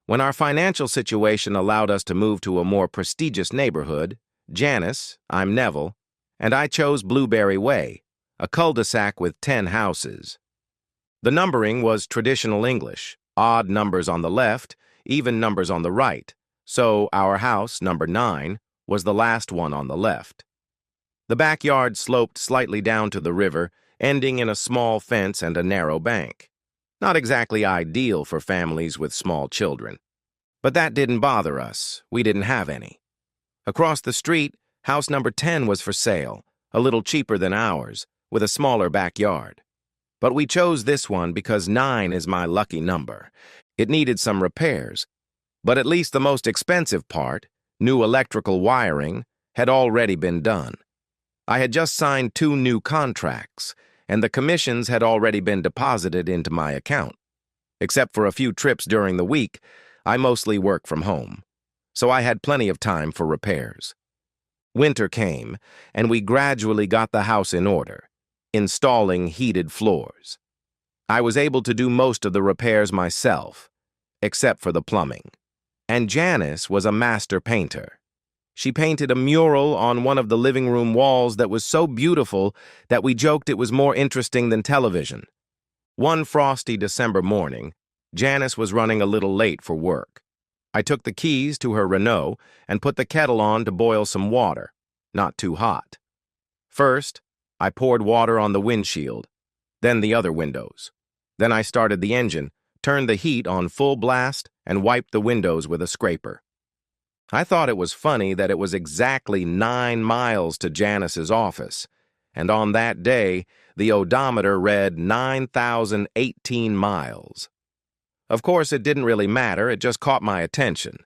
When our financial situation allowed us to move to a more prestigious neighborhood, Janice, I'm Neville, and I chose Blueberry Way, a cul-de-sac with 10 houses. The numbering was traditional English, odd numbers on the left, even numbers on the right, so our house, number 9, was the last one on the left. The backyard sloped slightly down to the river, ending in a small fence and a narrow bank. Not exactly ideal for families with small children. But that didn't bother us. We didn't have any. Across the street, house number 10 was for sale, a little cheaper than ours, with a smaller backyard. But we chose this one because 9 is my lucky number. It needed some repairs, but at least the most expensive part, new electrical wiring, had already been done. I had just signed 2 new contracts, and the commissions had already been deposited into my account. Except for a few trips during the week, I mostly work from home, so I had plenty of time for repairs. Winter came, and we gradually got the house in order, installing heated floors. I was able to do most of the repairs myself, except for the plumbing. And Janice was a master painter. She painted a mural on one of the living room walls that was so beautiful that we joked it was more interesting than television. One frosty December morning, Janice was running a little late for work. I took the keys to her Renault and put the kettle on to boil some water, not too hot. First, I poured water on the windshield, then the other windows. Then I started the engine, turned the heat on full blast, and wiped the windows with a scraper. I thought it was funny that it was exactly 9 miles to Janice's office, and on that day, the odometer read 9,018 miles. Of course, it didn't really matter, it just caught my attention.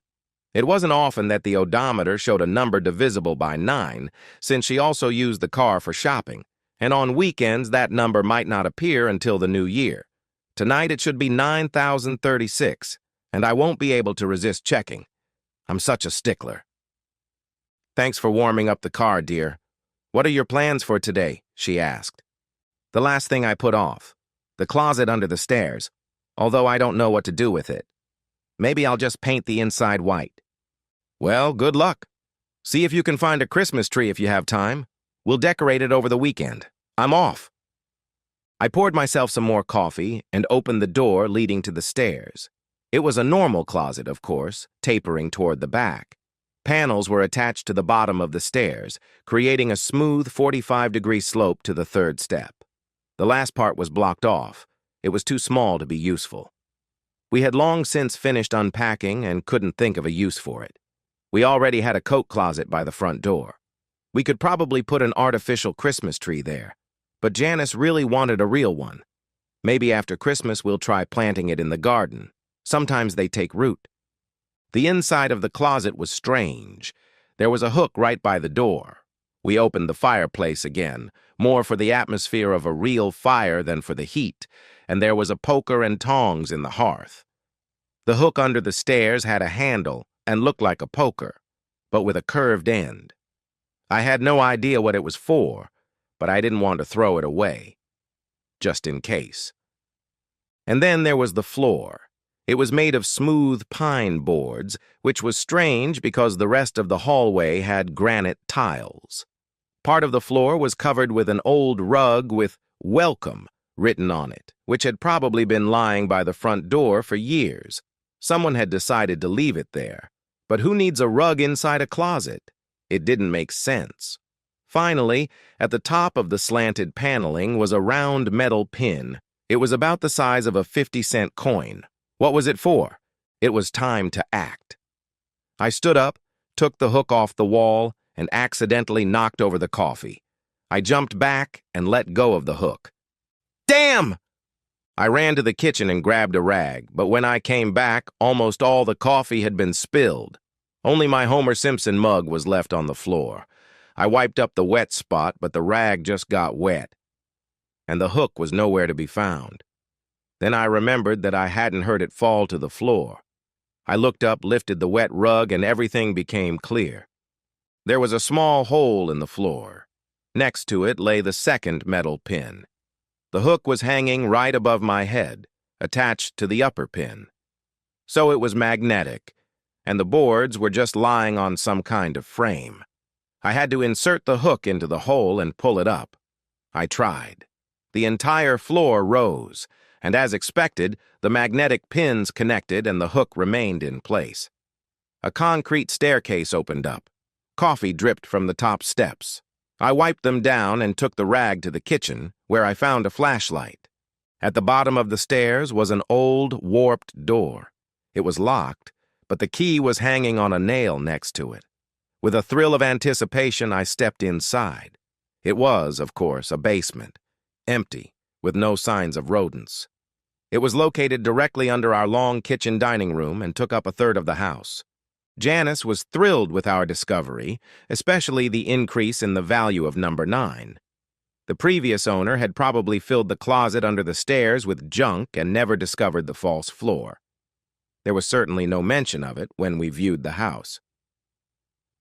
It wasn't often that the odometer showed a number divisible by 9, since she also used the car for shopping, and on weekends that number might not appear until the new year. Tonight it should be 9,036, and I won't be able to resist checking. I'm such a stickler. "Thanks for warming up the car, dear. What are your plans for today?" she asked. "The last thing I put off. The closet under the stairs, although I don't know what to do with it. Maybe I'll just paint the inside white." "Well, good luck. See if you can find a Christmas tree if you have time. We'll decorate it over the weekend. I'm off." I poured myself some more coffee and opened the door leading to the stairs. It was a normal closet, of course, tapering toward the back. Panels were attached to the bottom of the stairs, creating a smooth 45-degree slope to the 3rd step. The last part was blocked off. It was too small to be useful. We had long since finished unpacking and couldn't think of a use for it. We already had a coat closet by the front door. We could probably put an artificial Christmas tree there, but Janice really wanted a real one. Maybe after Christmas we'll try planting it in the garden. Sometimes they take root. The inside of the closet was strange. There was a hook right by the door. We opened the fireplace again, more for the atmosphere of a real fire than for the heat, and there was a poker and tongs in the hearth. The hook under the stairs had a handle and looked like a poker, but with a curved end. I had no idea what it was for, but I didn't want to throw it away, just in case. And then there was the floor. It was made of smooth pine boards, which was strange because the rest of the hallway had granite tiles. Part of the floor was covered with an old rug with "Welcome" written on it, which had probably been lying by the front door for years. Someone had decided to leave it there. But who needs a rug inside a closet? It didn't make sense. Finally, at the top of the slanted paneling was a round metal pin. It was about the size of a 50-cent coin. What was it for? It was time to act. I stood up, took the hook off the wall, and accidentally knocked over the coffee. I jumped back and let go of the hook. "Damn!" I ran to the kitchen and grabbed a rag, but when I came back, almost all the coffee had been spilled. Only my Homer Simpson mug was left on the floor. I wiped up the wet spot, but the rag just got wet, and the hook was nowhere to be found. Then I remembered that I hadn't heard it fall to the floor. I looked up, lifted the wet rug, and everything became clear. There was a small hole in the floor. Next to it lay the second metal pin. The hook was hanging right above my head, attached to the upper pin. so it was magnetic, and the boards were just lying on some kind of frame. I had to insert the hook into the hole and pull it up. I tried. The entire floor rose, and as expected, the magnetic pins connected and the hook remained in place. A concrete staircase opened up. Coffee dripped from the top steps. I wiped them down and took the rag to the kitchen, where I found a flashlight. At the bottom of the stairs was an old, warped door. It was locked, but the key was hanging on a nail next to it. With a thrill of anticipation, I stepped inside. It was, of course, a basement, empty, with no signs of rodents. It was located directly under our long kitchen dining room and took up a third of the house. Janice was thrilled with our discovery, especially the increase in the value of number 9. The previous owner had probably filled the closet under the stairs with junk and never discovered the false floor. There was certainly no mention of it when we viewed the house.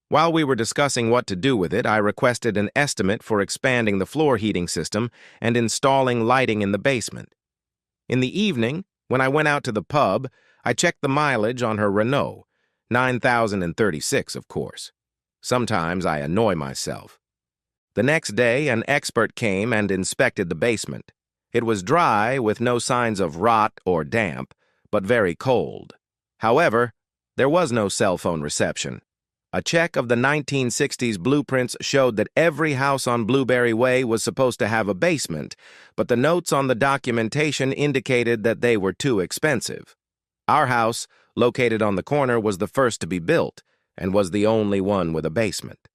While we were discussing what to do with it, I requested an estimate for expanding the floor heating system and installing lighting in the basement. In the evening, when I went out to the pub, I checked the mileage on her Renault, 9,036, of course. Sometimes I annoy myself. The next day, an expert came and inspected the basement. It was dry, with no signs of rot or damp, but very cold. However, there was no cell phone reception. A check of the 1960s blueprints showed that every house on Blueberry Way was supposed to have a basement, but the notes on the documentation indicated that they were too expensive. Our house, located on the corner, was the first to be built, and was the only one with a basement.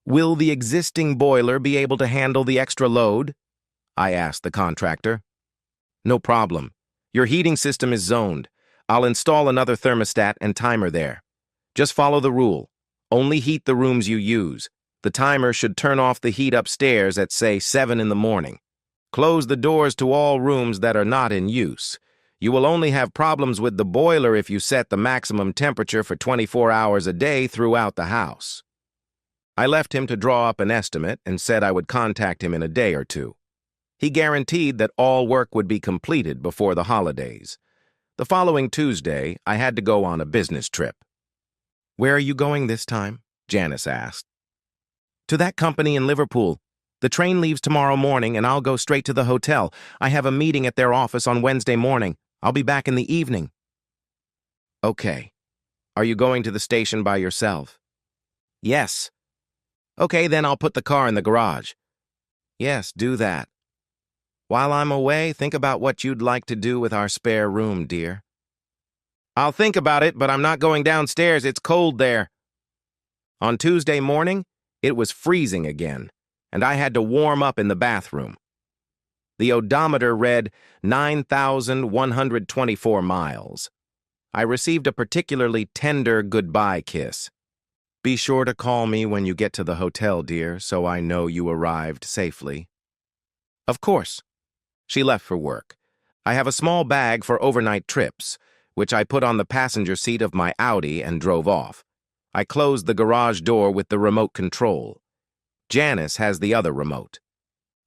"Will the existing boiler be able to handle the extra load?" I asked the contractor. "No problem. Your heating system is zoned. I'll install another thermostat and timer there. Just follow the rule. Only heat the rooms you use. The timer should turn off the heat upstairs at, say, 7 in the morning. Close the doors to all rooms that are not in use. You will only have problems with the boiler if you set the maximum temperature for 24 hours a day throughout the house." I left him to draw up an estimate and said I would contact him in a day or two. He guaranteed that all work would be completed before the holidays. The following Tuesday, I had to go on a business trip. "Where are you going this time?" Janice asked. "To that company in Liverpool. The train leaves tomorrow morning and I'll go straight to the hotel. I have a meeting at their office on Wednesday morning. I'll be back in the evening." "Okay. Are you going to the station by yourself?" "Yes." "Okay, then I'll put the car in the garage." "Yes, do that. While I'm away, think about what you'd like to do with our spare room, dear." "I'll think about it, but I'm not going downstairs. It's cold there." On Tuesday morning, it was freezing again, and I had to warm up in the bathroom. The odometer read 9,124 miles. I received a particularly tender goodbye kiss. "Be sure to call me when you get to the hotel, dear, so I know you arrived safely." "Of course." She left for work. I have a small bag for overnight trips, which I put on the passenger seat of my Audi and drove off. I closed the garage door with the remote control. Janice has the other remote.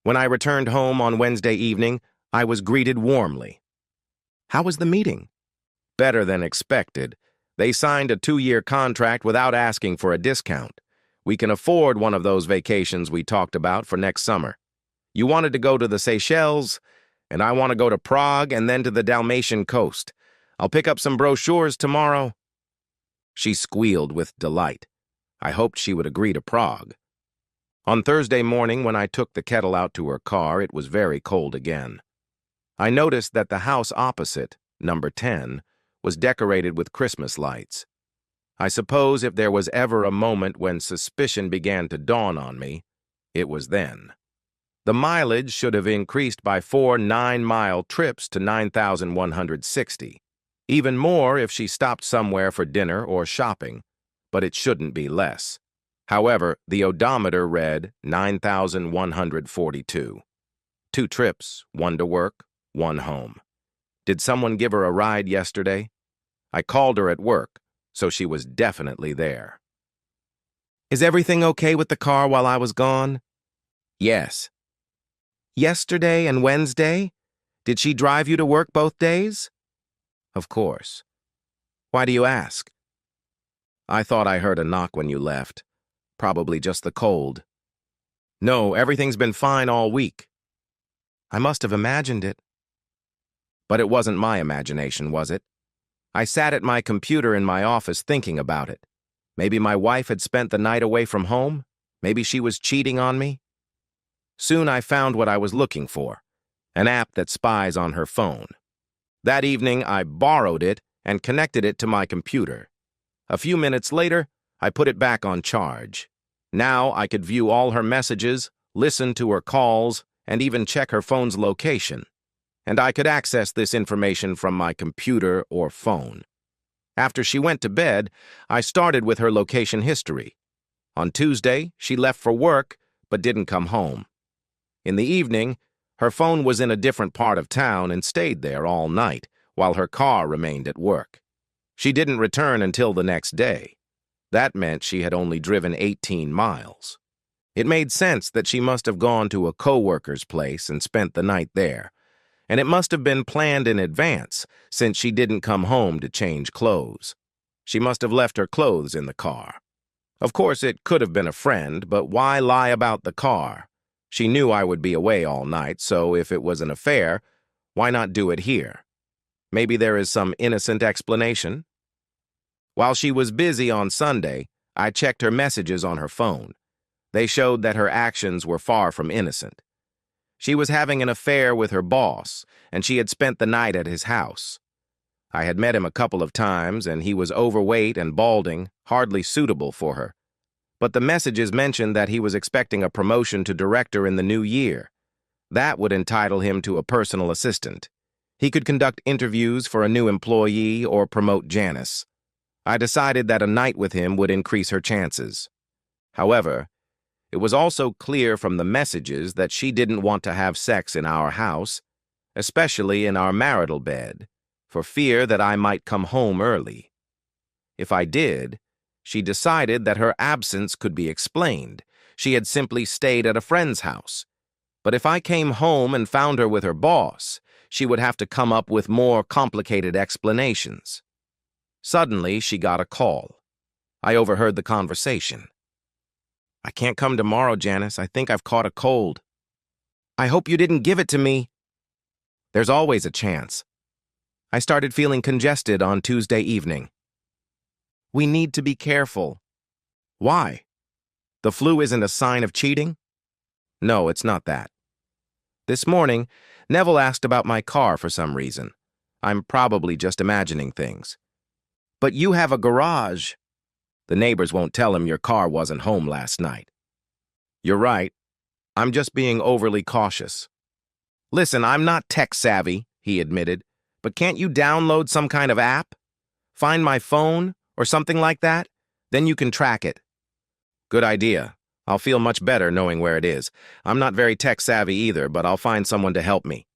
When I returned home on Wednesday evening, I was greeted warmly. "How was the meeting?" "Better than expected. They signed a 2-year contract without asking for a discount. We can afford one of those vacations we talked about for next summer. You wanted to go to the Seychelles, and I want to go to Prague and then to the Dalmatian coast. I'll pick up some brochures tomorrow." She squealed with delight. I hoped she would agree to Prague. On Thursday morning, when I took the kettle out to her car, it was very cold again. I noticed that the house opposite, number 10, was decorated with Christmas lights. I suppose if there was ever a moment when suspicion began to dawn on me, it was then. The mileage should have increased by 4 9-mile trips to 9,160. Even more if she stopped somewhere for dinner or shopping, but it shouldn't be less. However, the odometer read 9,142. 2 trips, 1 to work, 1 home. Did someone give her a ride yesterday? I called her at work, so she was definitely there. "Is everything okay with the car while I was gone?" "Yes." "Yesterday and Wednesday? Did she drive you to work both days?" "Of course." Why do you ask? I thought I heard a knock when you left. Probably just the cold. No, everything's been fine all week. I must have imagined it. But it wasn't my imagination, was it? I sat at my computer in my office thinking about it. Maybe my wife had spent the night away from home? Maybe she was cheating on me? Soon I found what I was looking for, an app that spies on her phone. That evening, I borrowed it and connected it to my computer. A few minutes later, I put it back on charge. Now I could view all her messages, listen to her calls, and even check her phone's location. And I could access this information from my computer or phone. After she went to bed, I started with her location history. On Tuesday, she left for work, but didn't come home. In the evening, her phone was in a different part of town and stayed there all night, while her car remained at work. She didn't return until the next day. That meant she had only driven 18 miles. It made sense that she must have gone to a coworker's place and spent the night there, and it must have been planned in advance since she didn't come home to change clothes. She must have left her clothes in the car. Of course, it could have been a friend, but why lie about the car? She knew I would be away all night, so if it was an affair, why not do it here? Maybe there is some innocent explanation? While she was busy on Sunday, I checked her messages on her phone. They showed that her actions were far from innocent. She was having an affair with her boss, and she had spent the night at his house. I had met him a couple of times, and he was overweight and balding, hardly suitable for her. But the messages mentioned that he was expecting a promotion to director in the new year. That would entitle him to a personal assistant. He could conduct interviews for a new employee or promote Janice. I decided that a night with him would increase her chances. However, it was also clear from the messages that she didn't want to have sex in our house, especially in our marital bed, for fear that I might come home early. If I did, she decided that her absence could be explained. She had simply stayed at a friend's house. But if I came home and found her with her boss, she would have to come up with more complicated explanations. Suddenly, she got a call. I overheard the conversation. "I can't come tomorrow, Janice. I think I've caught a cold." "I hope you didn't give it to me." There's always a chance. I started feeling congested on Tuesday evening. "We need to be careful." "Why? The flu isn't a sign of cheating?" "No, it's not that." This morning, Neville asked about my car for some reason. I'm probably just imagining things. "But you have a garage." "The neighbors won't tell him your car wasn't home last night." "You're right. I'm just being overly cautious." "Listen, I'm not tech-savvy," he admitted, "but can't you download some kind of app? Find my phone or something like that? Then you can track it." "Good idea. I'll feel much better knowing where it is. I'm not very tech-savvy either, but I'll find someone to help me."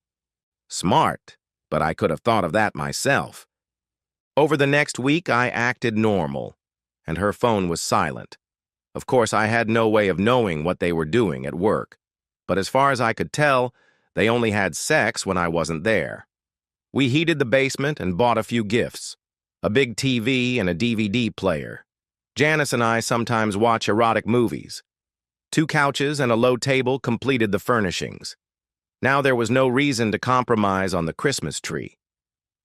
Smart, but I could have thought of that myself. Over the next week, I acted normal, and her phone was silent. Of course, I had no way of knowing what they were doing at work, but as far as I could tell, they only had sex when I wasn't there. We heated the basement and bought a few gifts, a big TV and a DVD player. Janice and I sometimes watch erotic movies. 2 couches and a low table completed the furnishings. Now there was no reason to compromise on the Christmas tree.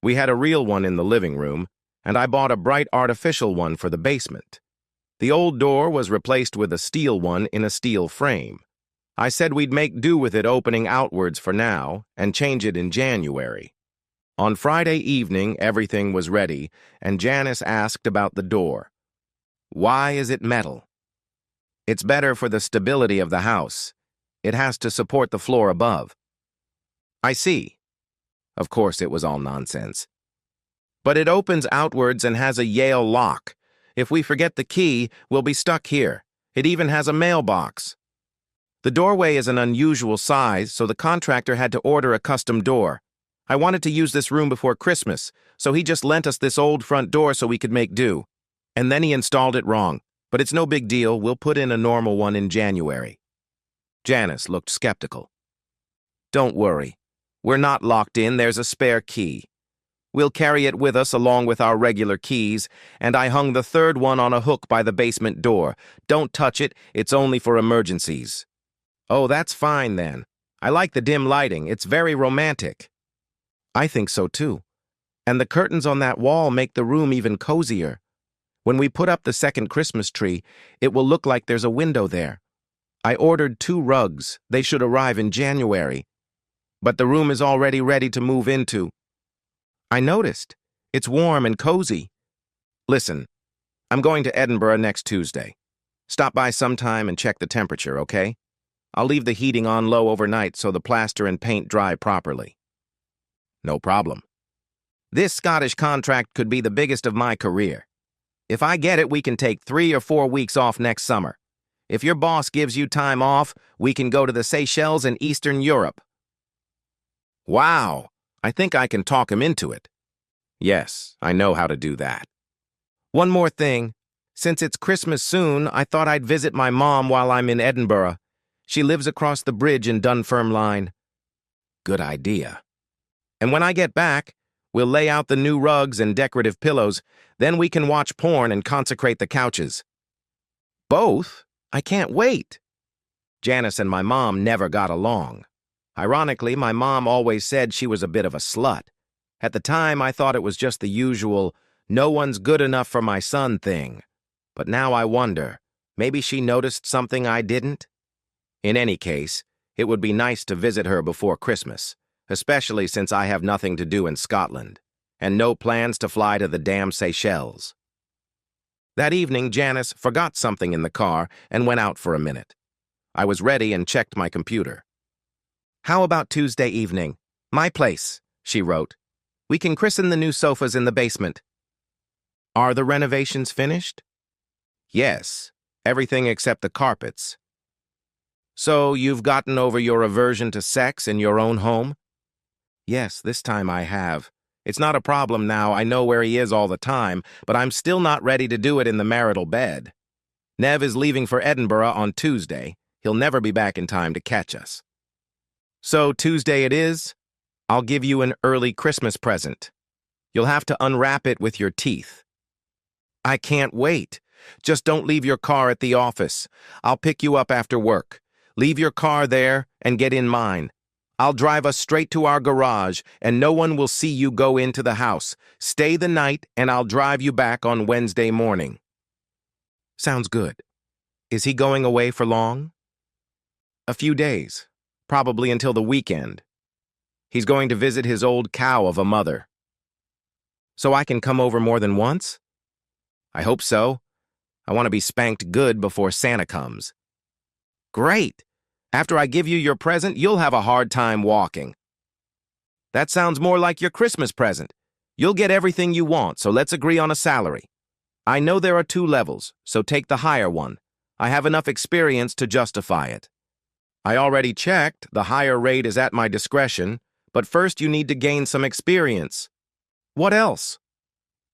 We had a real one in the living room, and I bought a bright artificial one for the basement. The old door was replaced with a steel one in a steel frame. I said we'd make do with it opening outwards for now and change it in January. On Friday evening, everything was ready, and Janice asked about the door. "Why is it metal?" "It's better for the stability of the house. It has to support the floor above." "I see." Of course, it was all nonsense. "But it opens outwards and has a Yale lock. If we forget the key, we'll be stuck here. It even has a mailbox." "The doorway is an unusual size, so the contractor had to order a custom door. I wanted to use this room before Christmas, so he just lent us this old front door so we could make do. And then he installed it wrong. But it's no big deal. We'll put in a normal one in January." Janice looked skeptical. "Don't worry. We're not locked in. There's a spare key. We'll carry it with us along with our regular keys, and I hung the third one on a hook by the basement door. Don't touch it, it's only for emergencies. Oh, that's fine then. I like the dim lighting, it's very romantic. I think so too. And the curtains on that wall make the room even cozier. When we put up the second Christmas tree, it will look like there's a window there. I ordered 2 rugs. They should arrive in January. But the room is already ready to move into. I noticed. It's warm and cozy. Listen, I'm going to Edinburgh next Tuesday. Stop by sometime and check the temperature, okay? I'll leave the heating on low overnight so the plaster and paint dry properly. No problem. This Scottish contract could be the biggest of my career. If I get it, we can take 3 or 4 weeks off next summer. If your boss gives you time off, we can go to the Seychelles in Eastern Europe. Wow, I think I can talk him into it. Yes, I know how to do that. One more thing. Since it's Christmas soon, I thought I'd visit my mom while I'm in Edinburgh. She lives across the bridge in Dunfermline. Good idea. And when I get back, we'll lay out the new rugs and decorative pillows. Then we can watch porn and consecrate the couches. Both? I can't wait. Janice and my mom never got along. Ironically, my mom always said she was a bit of a slut. At the time, I thought it was just the usual, no one's good enough for my son thing. But now I wonder, maybe she noticed something I didn't? In any case, it would be nice to visit her before Christmas, especially since I have nothing to do in Scotland, and no plans to fly to the damn Seychelles. That evening, Janice forgot something in the car and went out for a minute. I was ready and checked my computer. How about Tuesday evening? My place, she wrote. We can christen the new sofas in the basement. Are the renovations finished? Yes, everything except the carpets. So you've gotten over your aversion to sex in your own home? Yes, this time I have. It's not a problem now, I know where he is all the time, but I'm still not ready to do it in the marital bed. Nev is leaving for Edinburgh on Tuesday. He'll never be back in time to catch us. So Tuesday it is. I'll give you an early Christmas present. You'll have to unwrap it with your teeth. I can't wait. Just don't leave your car at the office. I'll pick you up after work. Leave your car there and get in mine. I'll drive us straight to our garage, and no one will see you go into the house. Stay the night, and I'll drive you back on Wednesday morning. Sounds good. Is he going away for long? A few days, probably until the weekend. He's going to visit his old cow of a mother. So I can come over more than once? I hope so. I want to be spanked good before Santa comes. Great! After I give you your present, you'll have a hard time walking. That sounds more like your Christmas present. You'll get everything you want, so let's agree on a salary. I know there are 2 levels, so take the higher one. I have enough experience to justify it. I already checked, the higher rate is at my discretion, but first you need to gain some experience. What else?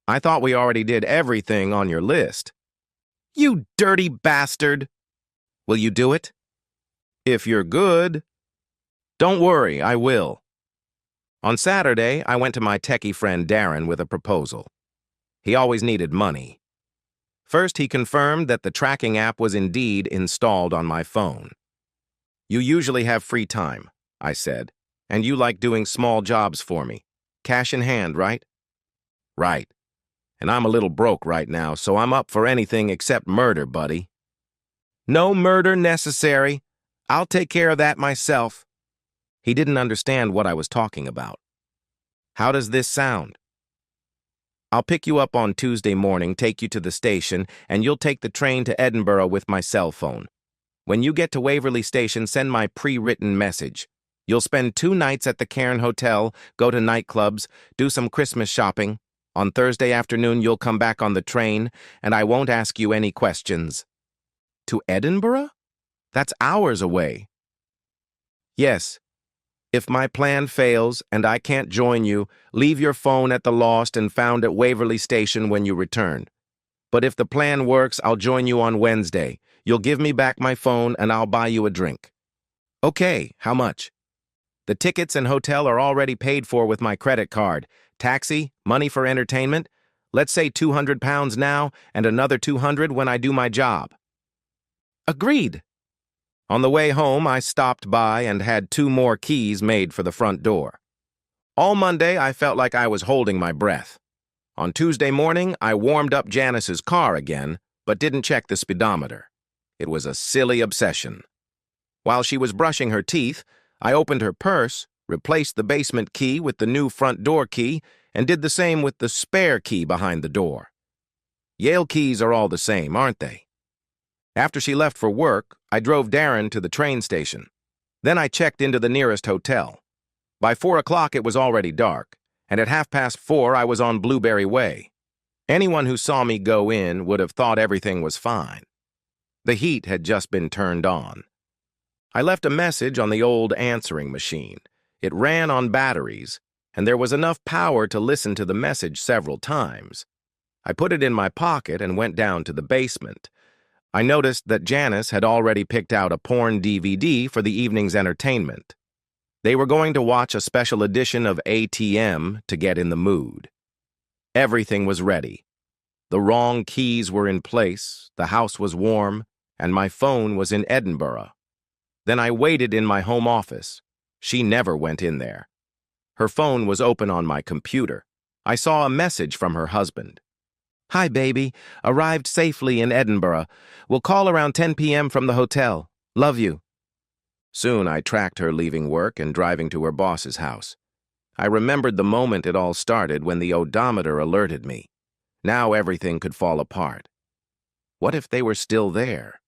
I thought we already did everything on your list. You dirty bastard! Will you do it? If you're good. Don't worry, I will. On Saturday, I went to my techie friend Darren with a proposal. He always needed money. First, he confirmed that the tracking app was indeed installed on my phone. You usually have free time, I said, and you like doing small jobs for me. Cash in hand, right? Right. And I'm a little broke right now, so I'm up for anything except murder, buddy. No murder necessary. I'll take care of that myself. He didn't understand what I was talking about. How does this sound? I'll pick you up on Tuesday morning, take you to the station, and you'll take the train to Edinburgh with my cell phone. When you get to Waverley Station, send my pre-written message. You'll spend 2 nights at the Cairn Hotel, go to nightclubs, do some Christmas shopping. On Thursday afternoon, you'll come back on the train, and I won't ask you any questions. To Edinburgh? That's hours away. Yes. If my plan fails and I can't join you, leave your phone at the lost and found at Waverley Station when you return. But if the plan works, I'll join you on Wednesday. You'll give me back my phone and I'll buy you a drink. Okay, how much? The tickets and hotel are already paid for with my credit card. Taxi, money for entertainment. Let's say 200 pounds now and another 200 when I do my job. Agreed. On the way home, I stopped by and had 2 more keys made for the front door. All Monday, I felt like I was holding my breath. On Tuesday morning, I warmed up Janice's car again, but didn't check the speedometer. It was a silly obsession. While she was brushing her teeth, I opened her purse, replaced the basement key with the new front door key, and did the same with the spare key behind the door. Yale keys are all the same, aren't they? After she left for work, I drove Darren to the train station. Then I checked into the nearest hotel. By 4 o'clock it was already dark, and at 4:30 I was on Blueberry Way. Anyone who saw me go in would have thought everything was fine. The heat had just been turned on. I left a message on the old answering machine. It ran on batteries, and there was enough power to listen to the message several times. I put it in my pocket and went down to the basement. I noticed that Janice had already picked out a porn DVD for the evening's entertainment. They were going to watch a special edition of ATM to get in the mood. Everything was ready. The wrong keys were in place, the house was warm, and my phone was in Edinburgh. Then I waited in my home office. She never went in there. Her phone was open on my computer. I saw a message from her husband. "Hi, baby. Arrived safely in Edinburgh. We'll call around 10 p.m. from the hotel. Love you." Soon I tracked her leaving work and driving to her boss's house. I remembered the moment it all started when the odometer alerted me. Now everything could fall apart. What if they were still there?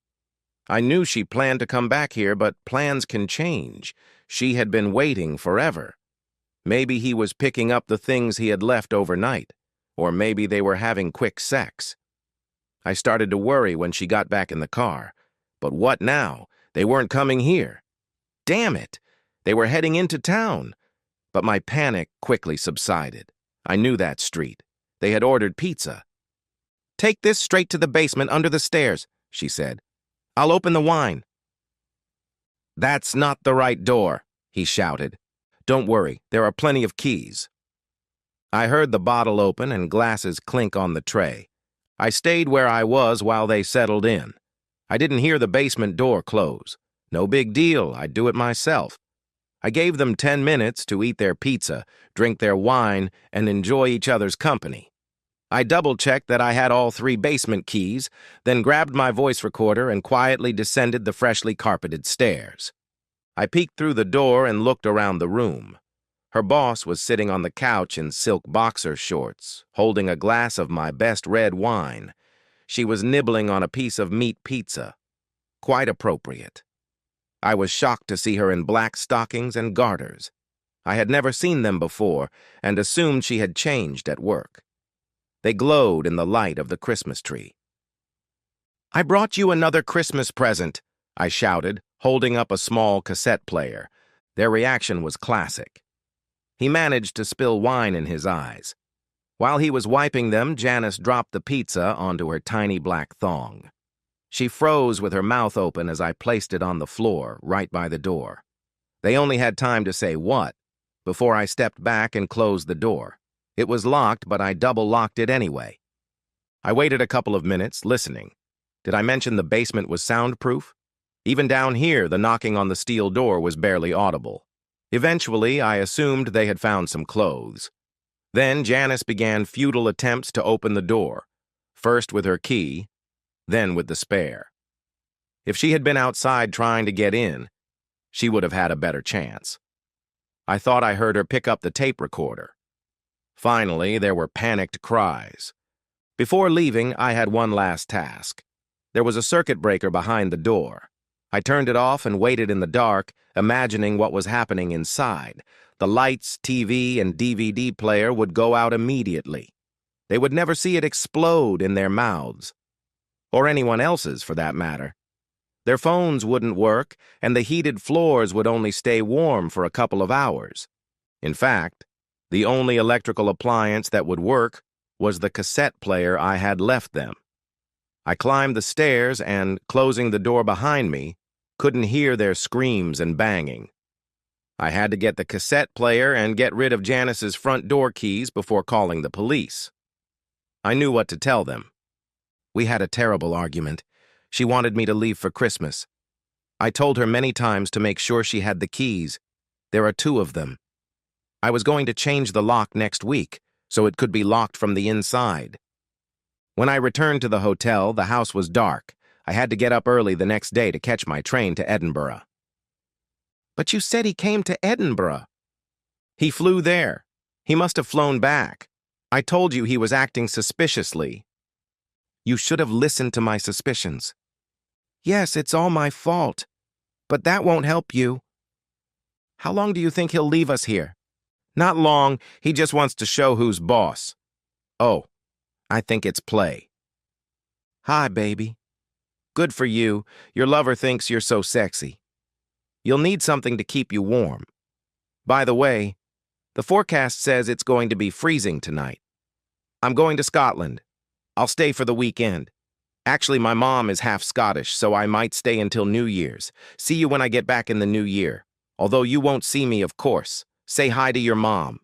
I knew she planned to come back here, but plans can change. She had been waiting forever. Maybe he was picking up the things he had left overnight, or maybe they were having quick sex. I started to worry when she got back in the car. But what now? They weren't coming here. Damn it! They were heading into town. But my panic quickly subsided. I knew that street. They had ordered pizza. "Take this straight to the basement under the stairs," she said. "I'll open the wine." "That's not the right door," he shouted. "Don't worry, there are plenty of keys." I heard the bottle open and glasses clink on the tray. I stayed where I was while they settled in. I didn't hear the basement door close. No big deal, I'd do it myself. I gave them 10 minutes to eat their pizza, drink their wine, and enjoy each other's company. I double-checked that I had all 3 basement keys, then grabbed my voice recorder and quietly descended the freshly carpeted stairs. I peeked through the door and looked around the room. Her boss was sitting on the couch in silk boxer shorts, holding a glass of my best red wine. She was nibbling on a piece of meat pizza. Quite appropriate. I was shocked to see her in black stockings and garters. I had never seen them before and assumed she had changed at work. They glowed in the light of the Christmas tree. "I brought you another Christmas present," I shouted, holding up a small cassette player. Their reaction was classic. He managed to spill wine in his eyes. While he was wiping them, Janice dropped the pizza onto her tiny black thong. She froze with her mouth open as I placed it on the floor, right by the door. They only had time to say what before I stepped back and closed the door. It was locked, but I double-locked it anyway. I waited a couple of minutes, listening. Did I mention the basement was soundproof? Even down here, the knocking on the steel door was barely audible. Eventually, I assumed they had found some clothes. Then Janice began futile attempts to open the door, first with her key, then with the spare. If she had been outside trying to get in, she would have had a better chance. I thought I heard her pick up the tape recorder. Finally, there were panicked cries. Before leaving, I had one last task. There was a circuit breaker behind the door. I turned it off and waited in the dark, imagining what was happening inside. The lights, TV, and DVD player would go out immediately. They would never see it explode in their mouths. Or anyone else's, for that matter. Their phones wouldn't work, and the heated floors would only stay warm for a couple of hours. In fact, the only electrical appliance that would work was the cassette player I had left them. I climbed the stairs and, closing the door behind me, couldn't hear their screams and banging. I had to get the cassette player and get rid of Janice's front door keys before calling the police. I knew what to tell them. We had a terrible argument. She wanted me to leave for Christmas. I told her many times to make sure she had the keys. There are 2 of them. I was going to change the lock next week, so it could be locked from the inside. When I returned to the hotel, the house was dark. I had to get up early the next day to catch my train to Edinburgh. But you said he came to Edinburgh. He flew there. He must have flown back. I told you he was acting suspiciously. You should have listened to my suspicions. Yes, it's all my fault. But that won't help you. How long do you think he'll leave us here? Not long. He just wants to show who's boss. Oh, I think it's play. Hi, baby. Good for you. Your lover thinks you're so sexy. You'll need something to keep you warm. By the way, the forecast says it's going to be freezing tonight. I'm going to Scotland. I'll stay for the weekend. Actually, my mom is half Scottish, so I might stay until New Year's. See you when I get back in the new year. Although you won't see me, of course. Say hi to your mom.